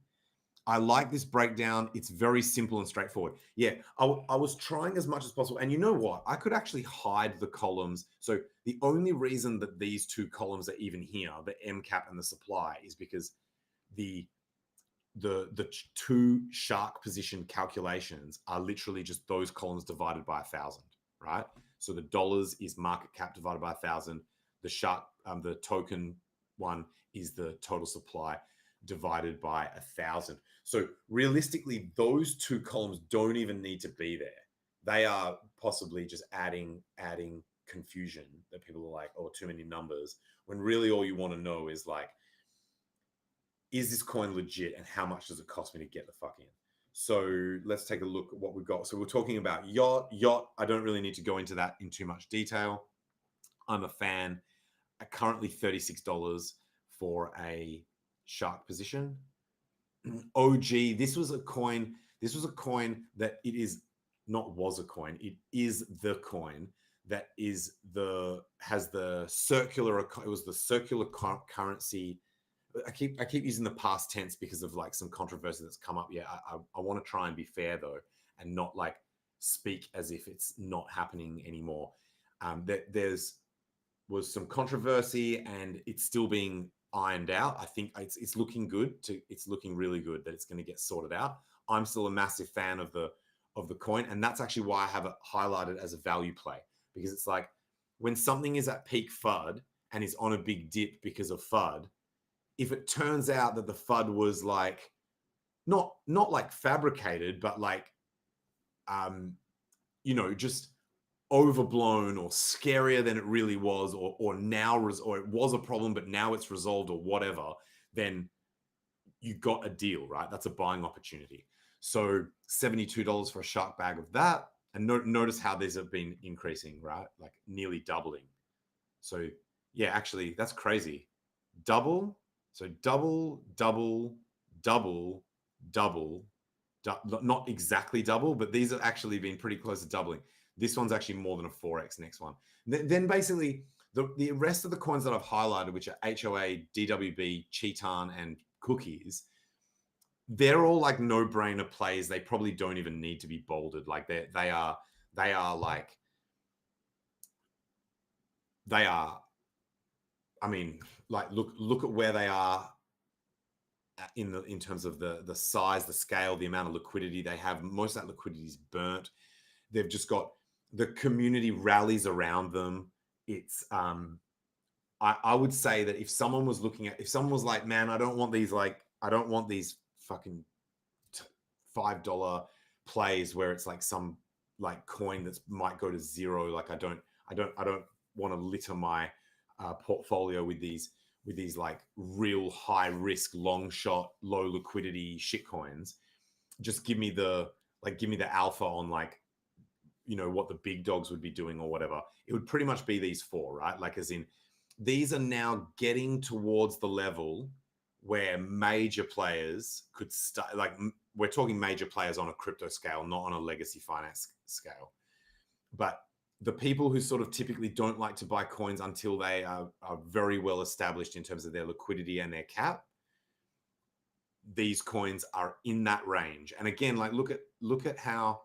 I like this breakdown. It's very simple and straightforward. Yeah, I was trying as much as possible. And you know what? I could actually hide the columns. So the only reason that these two columns are even here, the MCAP and the supply, is because the two shark position calculations are literally just those columns divided by 1,000, right? So the dollars is market cap divided by 1,000. The shark, the token one is the total supply divided by 1,000. So realistically, those two columns don't even need to be there. They are possibly just adding confusion that people are like, oh, too many numbers, when really all you want to know is like, is this coin legit and how much does it cost me to get the fuck in? So let's take a look at what we've got. So we're talking about YACHT. I don't really need to go into that in too much detail. I'm a fan. Currently $36 for a shark position. OG, this was a coin that it is not was a coin. It is the coin that has the circular, it was the circular currency. I keep using the past tense because of like some controversy that's come up. Yeah, I want to try and be fair though, and not like speak as if it's not happening anymore. Was some controversy and it's still being ironed out. I think it's looking good. It's looking really good that it's going to get sorted out. I'm still a massive fan of the coin, and that's actually why I have it highlighted as a value play, because it's like when something is at peak FUD and is on a big dip because of FUD, if it turns out that the FUD was like not like fabricated, but like you know, just overblown or scarier than it really was, or it was a problem but now it's resolved or whatever, then you got a deal, right? That's a buying opportunity. So $72 for a shark bag of that, and notice how these have been increasing, right? Like nearly doubling. So yeah, actually that's crazy. Double, not exactly double, but these have actually been pretty close to doubling. This one's actually more than a 4x next one. Then basically the rest of the coins that I've highlighted, which are HOA, DWB, Chetan, and Cookies, they're all like no-brainer plays. They probably don't even need to be bolded. Like they're they are like, they are, I mean, like look at where they are in terms of the size, the scale, the amount of liquidity they have. Most of that liquidity is burnt. They've just got, the community rallies around them. It's I would say that if someone was looking at, if someone was like, man, I don't want these, like, I don't want these fucking $5 plays where it's like some like coin that's might go to zero. Like I don't want to litter my portfolio with these like real high risk, long shot, low liquidity shit coins. Just give me the alpha on, like, you know, what the big dogs would be doing or whatever. It would pretty much be these four, right? Like, as in, these are now getting towards the level where major players could start, like, we're talking major players on a crypto scale, not on a legacy finance scale. But the people who sort of typically don't like to buy coins until they are very well established in terms of their liquidity and their cap, these coins are in that range. And again, like, look at how,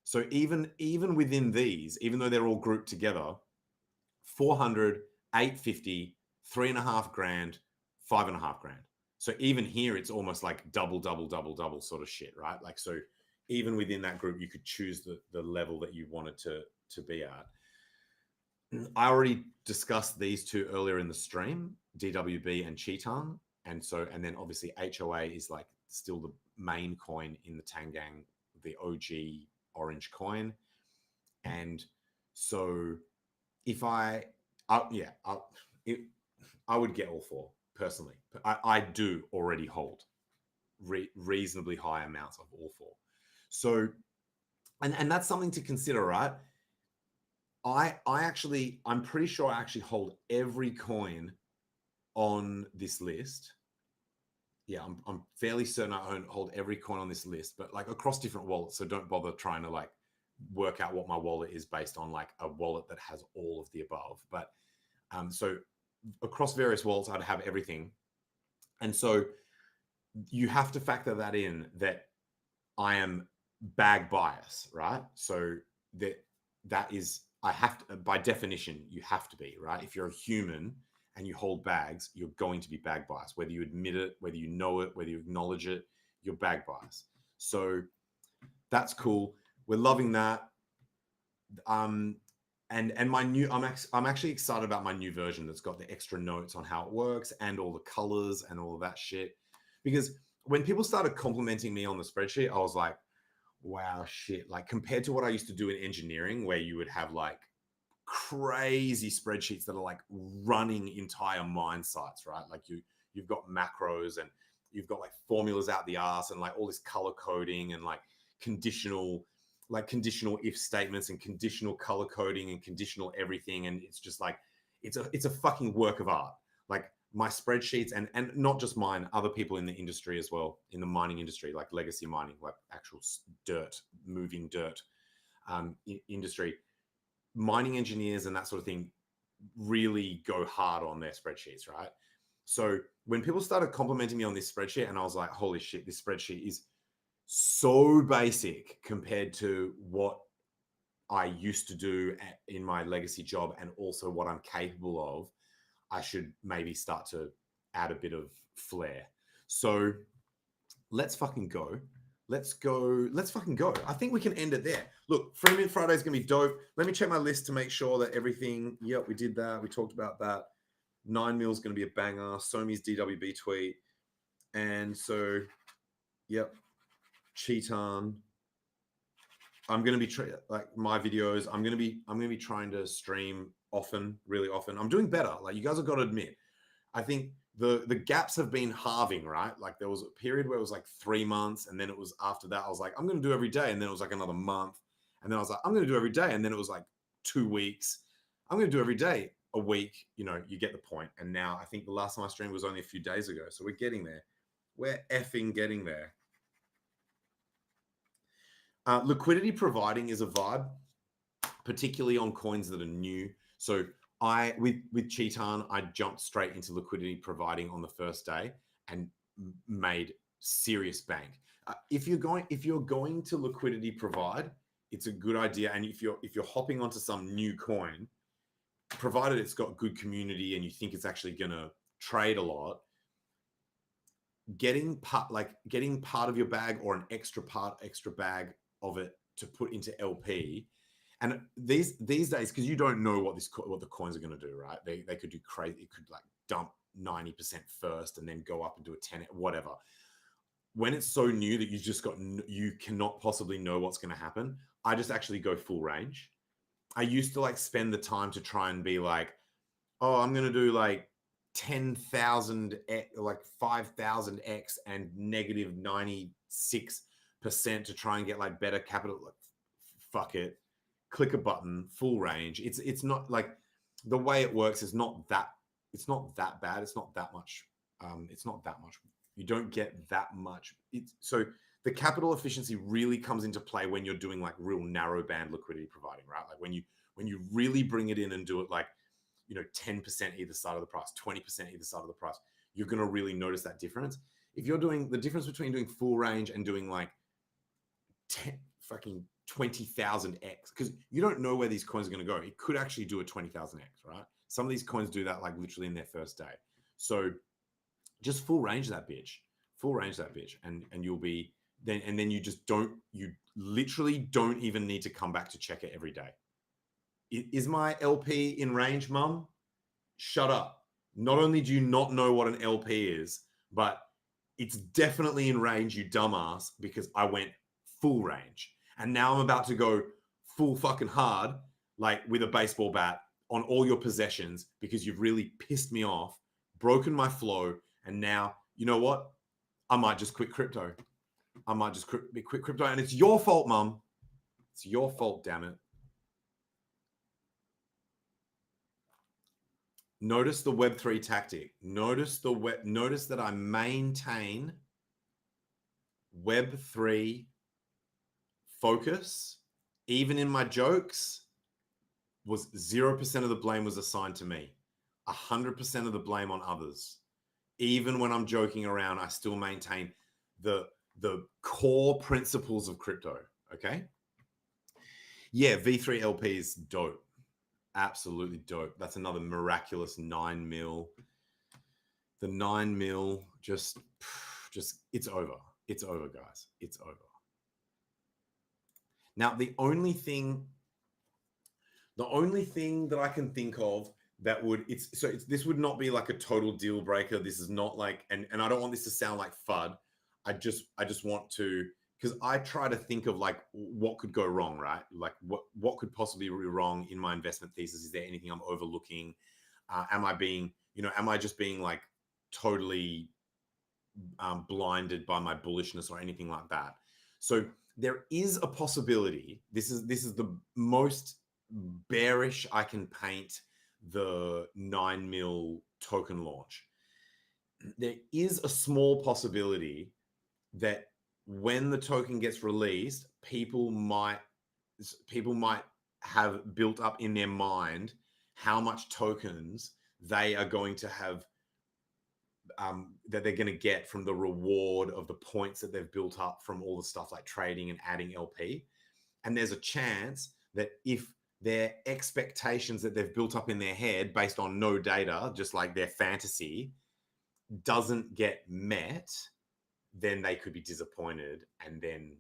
so even within these, even though they're all grouped together, 400, 850, 3.5 grand, 5.5 grand. So even here, it's almost like double sort of shit, right? Like, so even within that group, you could choose the level that you wanted to be at. I already discussed these two earlier in the stream, DWB and Chetan. And then obviously HOA is like still the main coin in the Tangang, the OG orange coin. And so if I would get all four personally. I do already hold reasonably high amounts of all four. So, and that's something to consider, right? I'm pretty sure I actually hold every coin on this list. Yeah, I'm fairly certain I hold every coin on this list, but like across different wallets. So don't bother trying to like work out what my wallet is based on like a wallet that has all of the above. But so across various wallets, I'd have everything. And so you have to factor that in, that I am bag bias, right? So that is, I have to, by definition, you have to be, right? If you're a human and you hold bags, you're going to be bag biased, whether you admit it, whether you know it, whether you acknowledge it, you're bag biased. So that's cool. We're loving that. And my new, I'm actually excited about my new version that's got the extra notes on how it works and all the colors and all of that shit. Because when people started complimenting me on the spreadsheet, I was like, wow, shit. Like, compared to what I used to do in engineering, where you would have like crazy spreadsheets that are like running entire mine sites, right? Like you've got macros and you've got like formulas out the ass and like all this color coding and like conditional if statements and conditional color coding and conditional everything. And it's just like, it's a fucking work of art. Like my spreadsheets and not just mine, other people in the industry as well, in the mining industry, like legacy mining, like actual moving dirt industry, mining engineers and that sort of thing really go hard on their spreadsheets, right? So when people started complimenting me on this spreadsheet, and I was like, holy shit, this spreadsheet is so basic compared to what I used to do in my legacy job and also what I'm capable of, I should maybe start to add a bit of flair. So let's fucking go. Let's fucking go. I think we can end it there. Look, Free Mint Friday is going to be dope. Let me check my list to make sure that everything, yep, we did that. We talked about that. 9 mil is going to be a banger. Somi's DWB tweet. And so, yep, Chetan. I'm going to be like my videos. I'm going to be trying to stream often, really often. I'm doing better. Like, you guys have got to admit, I think the gaps have been halving, right? Like there was a period where it was like 3 months, and then it was after that I was like, I'm going to do every day, and then it was like another month, and then I was like, I'm going to do every day, and then it was like 2 weeks. I'm going to do every day a week. You know, you get the point. And now I think the last time I streamed was only a few days ago, so we're getting there. We're effing getting there. Liquidity providing is a vibe, particularly on coins that are new. So with Chetan, I jumped straight into liquidity providing on the first day and made serious bank. If you're going to liquidity provide, it's a good idea. And if you're hopping onto some new coin, provided it's got good community and you think it's actually going to trade a lot, getting part of your bag or an extra bag of it to put into LP. And these days, because you don't know what the coins are going to do, right? They could do crazy. It could like dump 90% first and then go up and do a 10, whatever. When it's so new that you cannot possibly know what's going to happen, I just actually go full range. I used to like spend the time to try and be like, oh, I'm going to do like 10,000, like 5,000x and negative 96% to try and get like better capital. Like, fuck it. Click a button, full range. It's not like the way it works is not that bad. It's not that much. It's not that much. You don't get that much. So the capital efficiency really comes into play when you're doing like real narrow band liquidity providing, right? Like when you really bring it in and do it like, 10% either side of the price, 20% either side of the price, you're going to really notice that difference. If you're doing the difference between doing full range and doing like 20,000x, because you don't know where these coins are going to go. It could actually do a 20,000x, right? Some of these coins do that like literally in their first day. So just full range that bitch, and you'll be then, and then you literally don't even need to come back to check it every day. Is my LP in range, mum? Shut up. Not only do you not know what an LP is, but it's definitely in range, you dumbass, because I went full range. And now I'm about to go full fucking hard, like with a baseball bat on all your possessions because you've really pissed me off, broken my flow. And now, you know what? I might just quit crypto. Quit crypto. And it's your fault, mum. It's your fault, damn it. Notice the Web3 tactic. Notice that I maintain Web3 focus. Even in my jokes, was 0% of the blame was assigned to me. 100% of the blame on others. Even when I'm joking around, I still maintain the core principles of crypto. Okay. Yeah, V3 LP is dope. Absolutely dope. That's another miraculous 9 mil. The 9 mil just it's over. It's over, guys. It's over. Now, the only thing that I can think of that would this would not be like a total deal breaker. This is not like, and I don't want this to sound like FUD. I just want to, because I try to think of like what could go wrong, right? Like what could possibly be wrong in my investment thesis? Is there anything I'm overlooking? Am I just being like totally blinded by my bullishness or anything like that? So there is a possibility. This is the most bearish I can paint the 9 mil token launch. There is a small possibility that when the token gets released, people might have built up in their mind how much tokens they are going to have, that they're going to get from the reward of the points that they've built up from all the stuff like trading and adding LP. And there's a chance that if their expectations that they've built up in their head based on no data, just like their fantasy, doesn't get met, then they could be disappointed, and then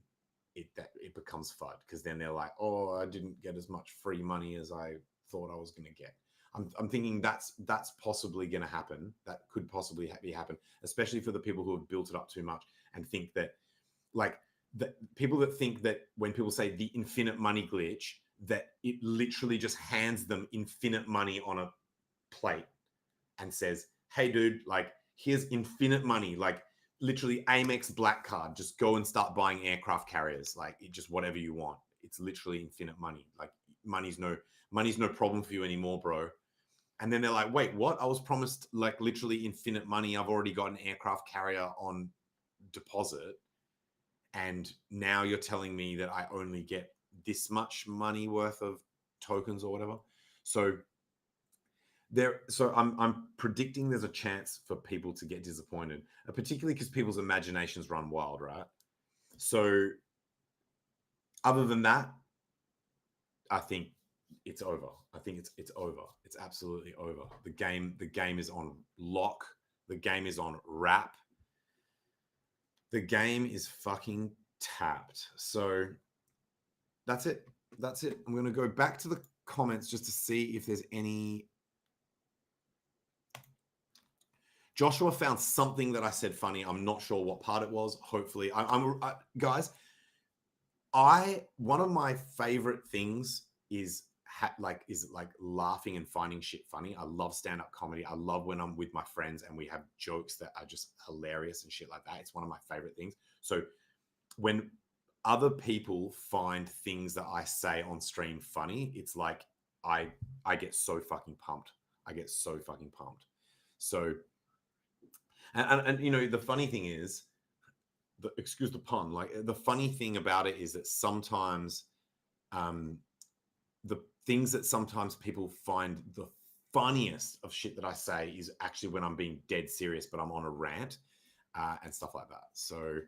it becomes FUD, because then they're like, oh, I didn't get as much free money as I thought I was going to get. I'm thinking that's possibly going to happen. That could possibly happen, especially for the people who have built it up too much and think that, like, the people that think that when people say the infinite money glitch, that it literally just hands them infinite money on a plate and says, hey, dude, like, here's infinite money, like literally Amex black card, just go and start buying aircraft carriers, like just whatever you want. It's literally infinite money. Like money's no problem for you anymore, bro. And then they're like, wait, what? I was promised like literally infinite money. I've already got an aircraft carrier on deposit. And now you're telling me that I only get this much money worth of tokens or whatever. So I'm predicting there's a chance for people to get disappointed, particularly because people's imaginations run wild, right? So other than that, I think it's over. I think it's over. It's absolutely over. The game is on lock. The game is on wrap. The game is fucking tapped. So that's it. That's it. I'm going to go back to the comments just to see if there's any. Joshua found something that I said funny. I'm not sure what part it was. Hopefully, guys. One of my favorite things is laughing and finding shit funny. I love stand-up comedy. I love when I'm with my friends and we have jokes that are just hilarious and shit like that. It's one of my favorite things. So when other people find things that I say on stream funny, it's like I get so fucking pumped. I get so fucking pumped. So and you know, the funny thing is, excuse the pun, like the funny thing about it is that sometimes the things that sometimes people find the funniest of shit that I say is actually when I'm being dead serious, but I'm on a rant and stuff like that. So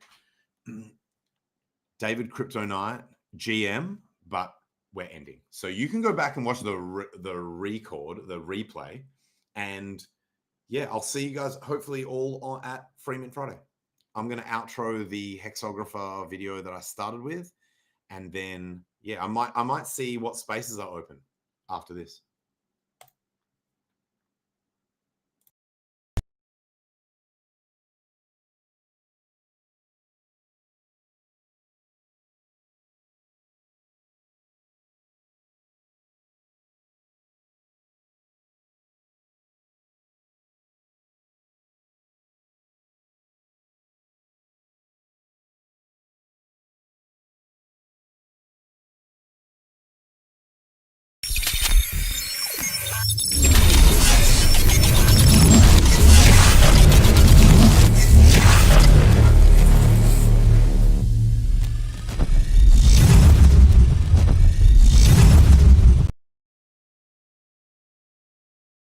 David Crypto Knight, GM, but we're ending. So you can go back and watch the replay, and yeah, I'll see you guys hopefully all at Free Mint Friday. I'm going to outro the hexographer video that I started with, and then yeah, I might see what spaces are open after this.